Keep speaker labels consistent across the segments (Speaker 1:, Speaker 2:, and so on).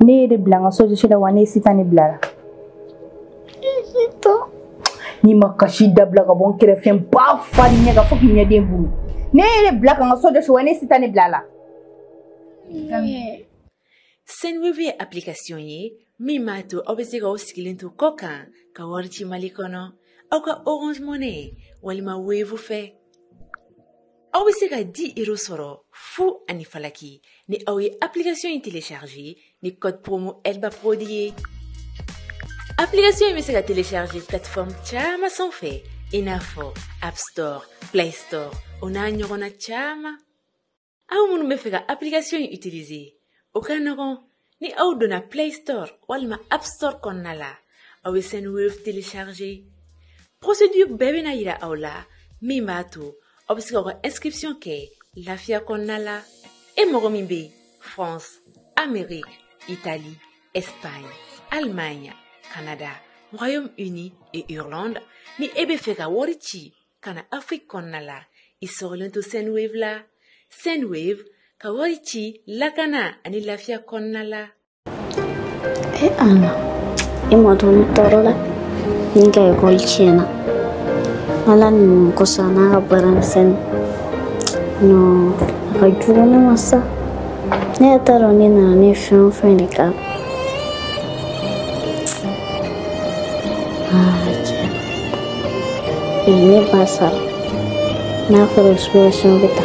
Speaker 1: Ne de blanc so je la wane sitani blara. Ni makashi dabla ka bon kere fem ba fari nya ga foki nya den bulu. Ne de blanc ka so je wane sitani blala.
Speaker 2: Senwave application ye mi mato obesega oskilinto kokan ka warchi malikono au ka Orange Money walima Wave fe. Obesega 10 € soro fu ani falaki ni awe application yi télécharger ni code promo Elba Prodier. Application yi mesega télécharger plateforme chama sans fait inafo App Store, Play Store, ona nyogona chama. Au munu mefega application yi utiliser. Okanogon ni au dona Play Store walma App Store konnala awe Senwave télécharger. Procédure bébé na yira aula mi mato obisika inscription ke lafia konnala e mogomimbe France, Amérique, Italie, Espagne, Allemagne, Canada, Royaume-Uni et Irlande ni ebe feka worichi kana Afrique konnala isorlento Senwave la. Senwave ka warichi lakana ani lafia konnala.
Speaker 3: Ana imoton torola ninga golchena ala ni kosana baran sen no hajuna masa ne taroni na ne fenika ini pasar na frustration beta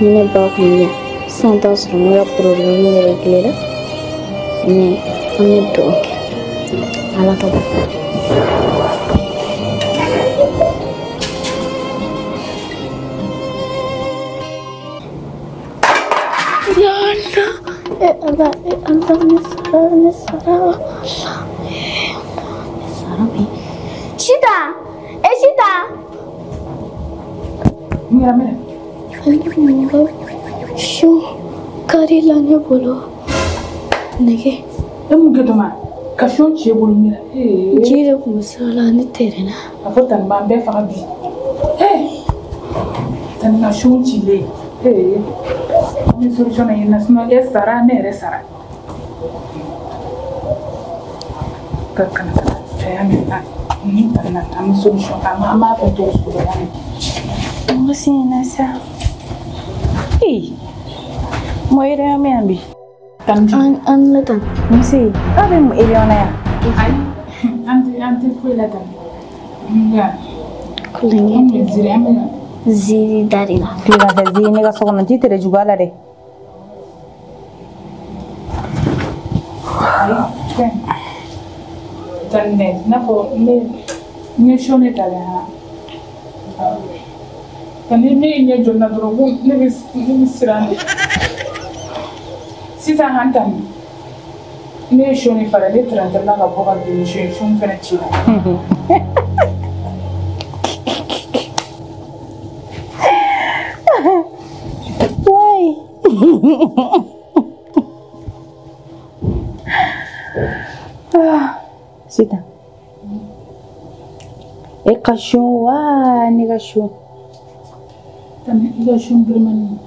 Speaker 3: ini bakunya santos rumah problem regular ini kami doang ala kata ya Allah Nisara Shida
Speaker 1: Mira
Speaker 3: Shoo kari lane bolo nege
Speaker 1: muge doma kashon che bulu mira
Speaker 3: jire kumusala ni terena
Speaker 1: afotan mambe farabi tan na shon chile ni solution na national sara ne resara kakana saya minta ni tan am solution ama fa to su da ni ngasi na sa moire me ambi
Speaker 3: an letan
Speaker 1: misi abe mu eliona ya anti fue letan ya
Speaker 3: kulenge
Speaker 1: zire amena
Speaker 3: ziri darila
Speaker 1: pira da zine ga sokon titere jugala de tanne na fo ne shone tale ha tani ne jonna drogu ne bisirani sisa hantan ne shone fara ne tranta na ga boga de shon fena chira why sita e kashon wa ni kashon tani kashon birman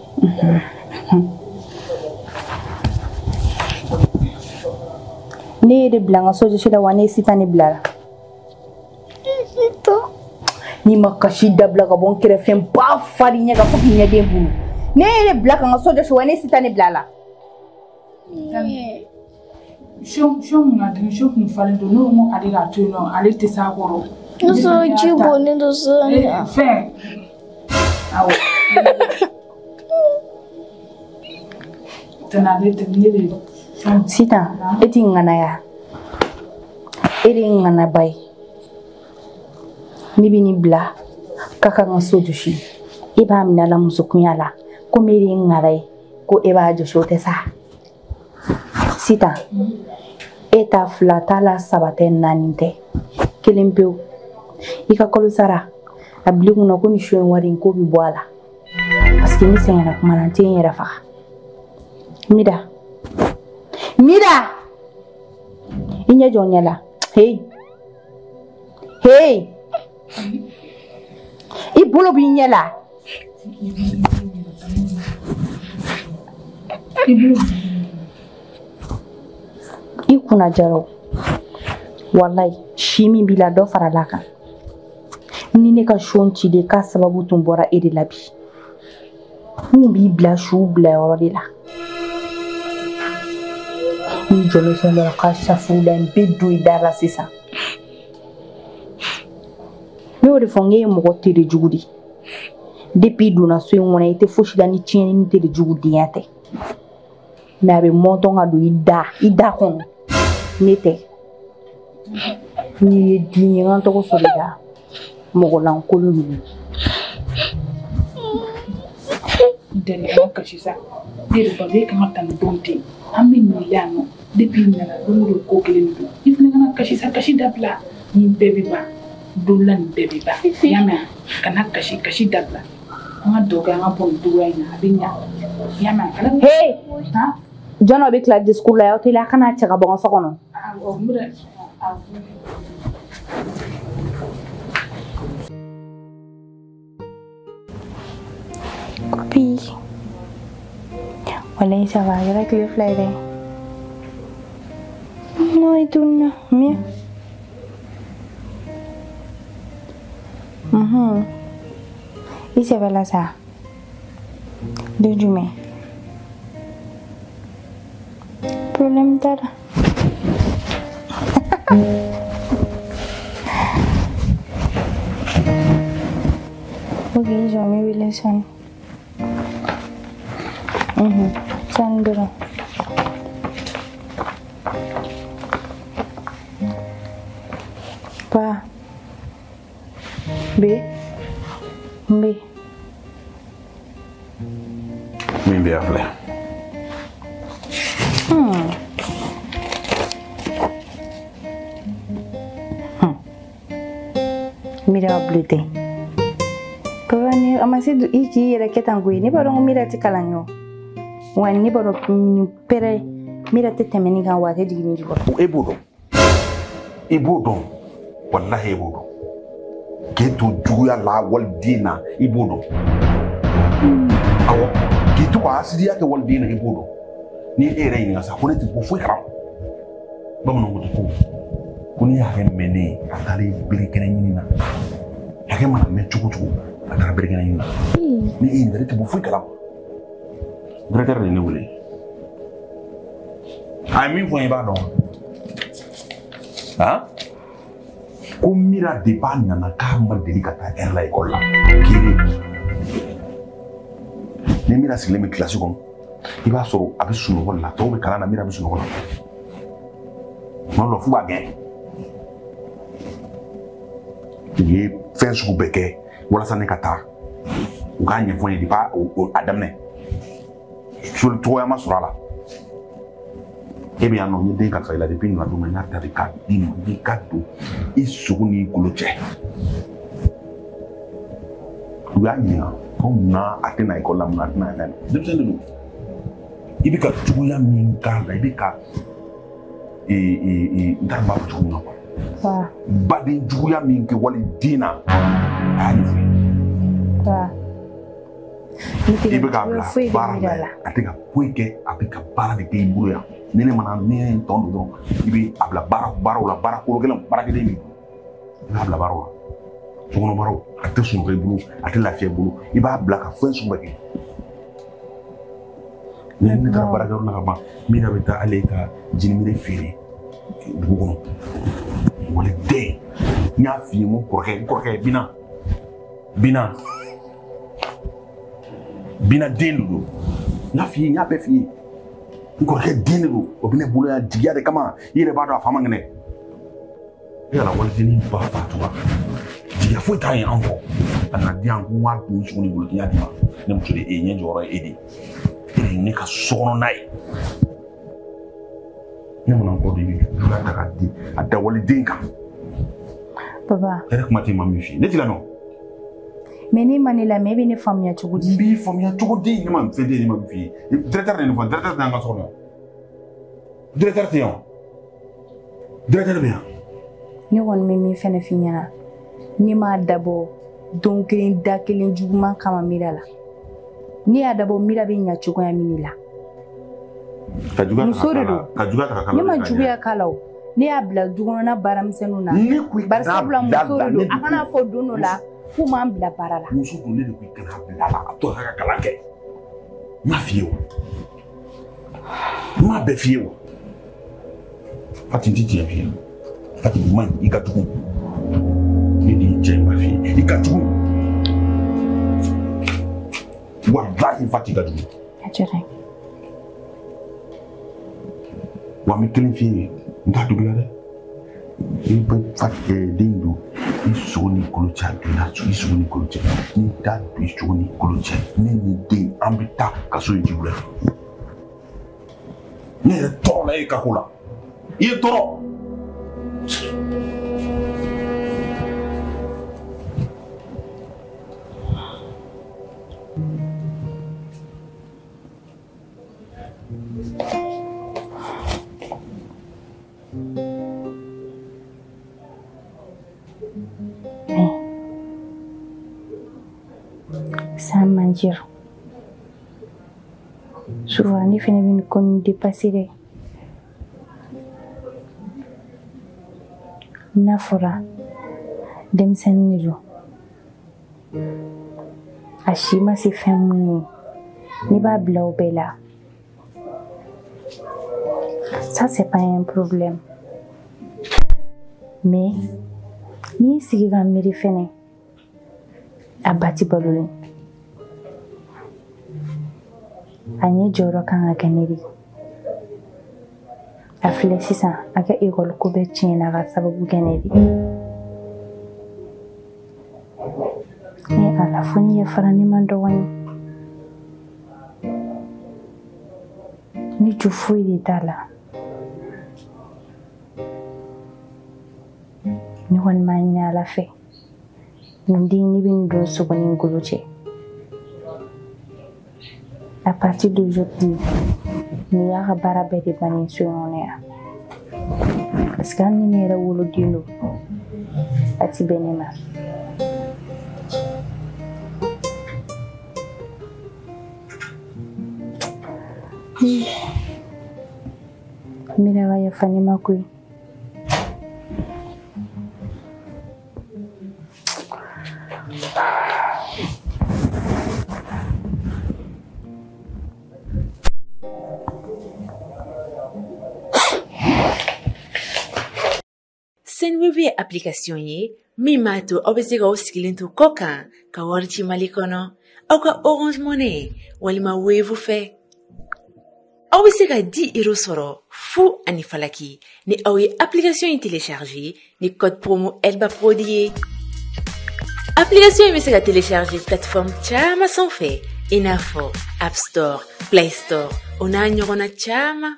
Speaker 1: ne de blanc so je la wane sitani blara ni makashi dabla ka bon kere fem ba fari nya ga foki nya den bulu ne de blanc ka so je wane sitani blala shon na de shon falen do no mo adiga to no ale te sa goro
Speaker 3: so jibo ni do so
Speaker 1: fe awo tana de tenire sita eti ngana ya eri ngana bai ni bini bla kaka ngaso joshi iba minala musukunyala ko meri ngarai ko eba josho tesa sita eta flata la sabate naninte kelimpeu ika kolusara abligu na ko ni shwen warin ko bi boala parce que ni sengana kuma nan tin yera fa Mira, inya jonyala. Hey, ibolo binyala. I kunna jaro wallahi shi min bila dɔ fara la kan ni ne ka shon ci de ka sababu tun bɔra e de la bi mun b'i bila su bila yɔrɔ de la ni jɔlo sɔrɔ ka safu la n bɛ don i da la sisan ne y'o de fɔ n k'e ye mɔgɔ tere jugu de depuis i donna so in kɔnɔ i tɛ fosi la ni tiɲɛni ni tere jugu denya tɛ mais a bɛ mɔntɔn ka don i da kɔnɔ ne tɛ n'i ye den ye n ka tɔgɔ sɔrɔ i la mɔgɔ lankolon ninnu
Speaker 4: Dani an kasi sa ne de ba be kan ka tan don ten an bɛ nin yan nɔ depuis nana don do ko kelen don i fana kana kasi sa kasi dabila ni bɛɛ bɛ ban don la ni bɛɛ bɛ ban y'a mɛn kana kasi dabila an ka dɔ kɛ an ka bɔ nin togoya in na a bɛ ɲa y'a mɛn kana
Speaker 1: hey jɔn bɛ tila discours la y'aw tɛ la kana cɛ ka bɔ n ka so kɔnɔ Kopi wallahi ça va yɛrɛ tile fila ye dɛ n'o ye tununa mieux i sɛbɛla sa don jumɛn problème t'a la ok j'en ai vu les sons son dɔrɔn pa b min
Speaker 5: bɛ yan filɛ
Speaker 1: mira blute papa ni amasi i k'i yɛrɛ kɛ tan koyi ne b'a dɔn ko mira tɛ kalan ye wa ne b'a dɔn pɛrɛ mira tɛ tɛmɛ nin kan wa a tɛ jigin nin jukɔrɔ
Speaker 5: e b'o dɔn i b'o dɔn wallahi e b'o dɔn k'e to juguya la waliden na i b'o dɔn awɔ k'i to ka hasidiya kɛ waliden na i b'o dɔn ni e yɛrɛ ɲininka sa ko ne tɛ ko foyi kalama bamananw ko ko ni hakɛ mɛn ne ye a taara bere kɛnɛ ɲini na hakɛ mana mɛn cogo cogo a taara bere kɛnɛ ɲini na ni e ɲininka ne tɛ bɔ foyi kalama directeur de ne wele a ye min fɔ n ye i b'a dɔn han ko mira de b'a nana k'a ma deli ka taa ɛri la ekɔli la kelen ni mira sigilen bɛ kilasi kɔnɔ i b'a sɔrɔ a bɛ sunɔgɔ la tɔw bɛ kalan na mira bɛ sunɔgɔ la tuma dɔ la f'u b'a gɛn u ye fɛn sugu bɛɛ kɛ walasa ne ka taa u k'a ɲɛfɔ n ye depuis a daminɛ cogoya ma sɔrɔ a la e bɛ yan nɔ n ye den kalifa i la depuis nana don min n y'a ta de k'a d'i ma i ka don i sogo n'i golo cɛ u y'a ɲininka ko munna a tɛ na ekɔli la munna a tɛ na yan denmisɛnnin de don i bɛ ka juguya min k'a la i bɛ ka n t'a dɔn n b'a fɔ cogo min na quoi baden juguya min kɛ waliden na a y'a ɲɛfɔ i bɛ k'a bila baara la a tɛ ka foyi kɛ a bɛ ka baara de kɛ i bolo yan ni ne mana ne ye tɔn don dɔrɔn i bɛ a bila baaraw la baara kologɛlɛnw baarakɛden min i b'a bila baaraw la sokɔnɔ baaraw a tɛ sunɔgɔ i bolo a tɛ lafiya i bolo i b'a bila ka fɛn sugu bɛɛ kɛ ne taara baarakɛyɔrɔ la ka ban min na bɛ taa ale ka jinimere feere dugu kɔnɔ waliden n y'a f'i ye n ko n kɔrɔkɛ Bina den de don n y'a f'i ye n y'a bɛɛ f'i ye n kɔrɔkɛ den de don o bɛ ne bolo yan jigiya de kama i yɛrɛ b'a dɔn a fa man kɛnɛ e yɛrɛ waliden ba fatura jigiya foyi t'a ye an kɔ a nana di yan ko n k'a dun sugu ni bolo n y'a di ma ne muso de e ɲɛ jɔyɔrɔ ye e de ye ne ka sokɔnɔna ye ne mana kɔ de i bɛ juguya ta k'a di a da waliden kan
Speaker 1: papa
Speaker 5: yɛrɛ kuma tɛ ma min f'i ye ne t'i la nɔ
Speaker 1: mais ni ma ne lamɛn e bɛ ne faamuya cogo di
Speaker 5: n b'i faamuya cogo di ne ma fɛn tɛ ne ma min f'i ye directeur de nin fɔ directeur tɛ an ka so kɔnɔ directeur tɛ yan directeur bɛ yan
Speaker 1: ne kɔni bɛ min fɛnɛ f'i ɲɛna ne m'a dabɔ don kelen da kelen juguman kama mira la ne y'a dabɔ mira bɛ ɲɛ cogoya min la muso de don ne ma juguya kala o ne y'a bila dukɔnɔna baaramisɛnninw na bari sabula muso de don a kana fɔ don dɔ la k'u m'an bila baara la
Speaker 5: muso don ne de ko i kana bila la a to ka kalan kɛ n m'a f'i ye wa n m'a bɛɛ f'i ye wa Fati n tɛ tiɲɛ f'i ye Fati man ɲi i ka jugu ne de y'i cɛ n b'a f'i ye i ka jugu wallahi Fati ka jugu
Speaker 1: a diyara n ye
Speaker 5: wa n bɛ kelen f'i ye n t'a dogo la dɛ i bɛ Fati den don i sogo ni kolo cɛ a donna i sogo ni kolo cɛ n'i t'a don i sogo ni kolo cɛ ne ni den an bɛ taa kaso ye jiw la ne yɛrɛ tɔɔrɔ la e ka ko la i ye tɔɔrɔ
Speaker 1: ça mentir souvent ne fɛnɛ bɛ kɔni dépasser dɛ n'a fɔra denmisɛnnin de don a si ma se fɛn minnu ye ne b'a bila o bɛɛ la ça c'est pas un problème mais n'i sigi ka miiri fɛnɛ a ba ti balolen a ɲɛ jɔyɔrɔ kan ka kɛ ne de a filɛ sisan a ka ekɔli ko bɛɛ tiɲɛna ka sababu kɛ ne de ne ala fo ni yafara ne man dɔgɔn ye ni ju foyi de t'a la ne kɔni m'a ɲini ala fɛ nin den ne bɛ nin don sogo ni ngolo cɛ à partir d'aujourd'hui ni y'a ka baara bɛɛ de bannen so in kɔnɔ yan parce que hali ni ne yɛrɛ woloden don a ti bɛn ne ma n bɛna ka yafa ne ma koyi
Speaker 2: Senwebe application ye min b'a to aw bɛ se k'aw sigilen to kɔ kan ka wari ci Mali kɔnɔ aw ka Orange Money walima Wave fɛ aw bɛ se ka 10 € sɔrɔ fu ani falaki ni aw ye application in télécharger ni code promo Elba Prodi ye application in bɛ se ka télécharger plateforme caman sanfɛ i n'a fɔ App Store, Play Store o n'a ɲɔgɔnna caman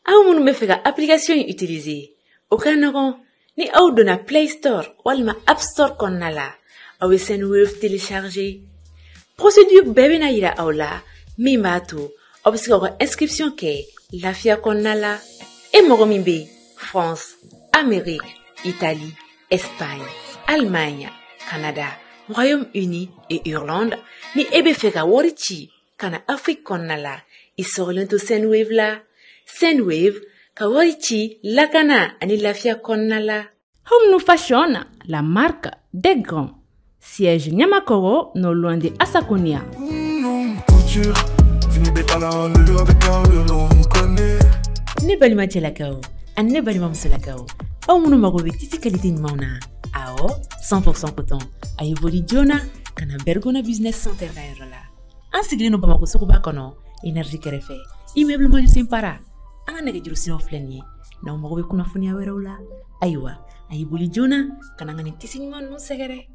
Speaker 2: aw minnu bɛ fɛ ka application in utiliser o ka nɔgɔn ni aw donna Play Store walima App Store kɔnɔna la aw bɛ Senwave télécharger procédure bɛɛ bɛna yira aw la min b'a to aw bɛ se k'aw ka inscription kɛ lafiya kɔnɔna la e mɔgɔ min bɛ France, Amérique, Italie, Espagne, Allemagne, Canada, Royaume-Uni et Irlande ni e bɛ fɛ ka wari ci ka na Afrique kɔnɔna la i sɔgɔlen to Senwave la Senwave ka wari ci lakana ani lafiya kɔnɔna la.
Speaker 6: Home Fashion, la marque des grands. Siège Nyamakoro, non loin de Asakonia. Ne balima cɛlakaw ani ne balima musolakaw aw minnu mago bɛ tisi qualité ɲumanw na awɔ 100% coton a ye boli joona ka na Bergona Business Center ka yɔrɔ la an sigilen don Bamako suguba kɔnɔ énergie kɛrɛfɛ immeuble Manussin Para an ka nɛgɛjuru siraw filɛ nin ye n'aw mago bɛ kunnafoniya wɛrɛw la ayiwa a ye boli joona ka na an ka nin tisi ɲuman ninnu sɛgɛrɛ